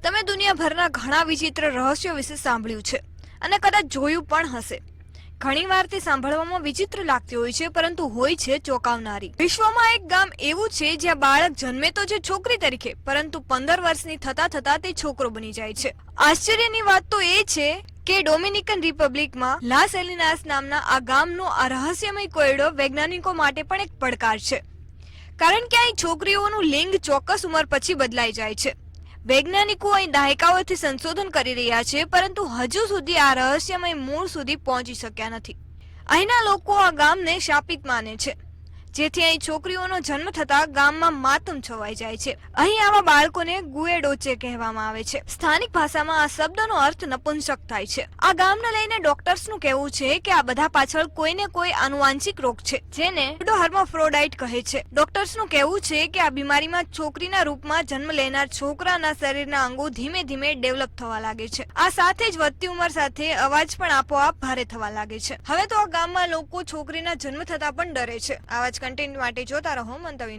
તમે દુનિયાભરના ઘણા વિચિત્ર રહસ્યો વિશે સાંભળ્યું છે અને કદાચ જોયું પણ હશે. ઘણીવાર તે સાંભળવામાં વિચિત્ર લાગતી હોય છે, પરંતુ હોય છે ચોંકાવનારી. વિશ્વમાં એક ગામ એવું છે જ્યાં બાળક જન્મે તો છે છોકરી તરીકે, પરંતુ 15 વર્ષની થતા થતા તે છોકરો બની જાય છે. આશ્ચર્યની વાત તો એ છે કે ડોમિનિકન રિપબ્લિકમાં લાસ એલિનાસ નામના આ ગામનો આ રહસ્યમય કોયડો વૈજ્ઞાનિકો માટે પણ એક પડકાર છે, કારણ કે અહીં છોકરીઓનું લિંગ ચોક્કસ ઉંમર પછી બદલાઈ જાય છે. વૈજ્ઞાનિકો અહીં દાયકાઓથી સંશોધન કરી રહ્યા છે, પરંતુ હજુ સુધી આ રહસ્યમય મૂળ સુધી પહોંચી શક્યા નથી. અહીંના લોકો આ ગામને શાપિત માને છે, જેથી અહીં છોકરીઓનો જન્મ થતા ગામમાં માતમ છવાઈ જાય છે. અહીં આવા બાળકોને ગુએડોચે કહેવામાં આવે છે. સ્થાનિક ભાષામાં આ શબ્દનો અર્થ નપુંસક થાય છે. આ ગામને લઈને ડોક્ટર્સનું કહેવું છે કે આ બધા પાછળ કોઈને કોઈ આનુવાંશિક રોગ છે, જેને હર્માફ્રોડાઇટ કહે છે. ડોક્ટર્સનું કહેવું છે કે આ બીમારીમાં છોકરીના રૂપમાં જન્મ લેનાર છોકરાના શરીરના અંગો ધીમે ધીમે ડેવલપ થવા લાગે છે. આ સાથે જ વધતી ઉંમર સાથે અવાજ પણ આપોઆપ ભારે થવા લાગે છે. હવે તો આ ગામમાં લોકો છોકરીના જન્મ થતા પણ ડરે છે. આવા જ કન્ટેન્ટ માટે જોતા રહો મંતવ્ય ન્યૂઝ.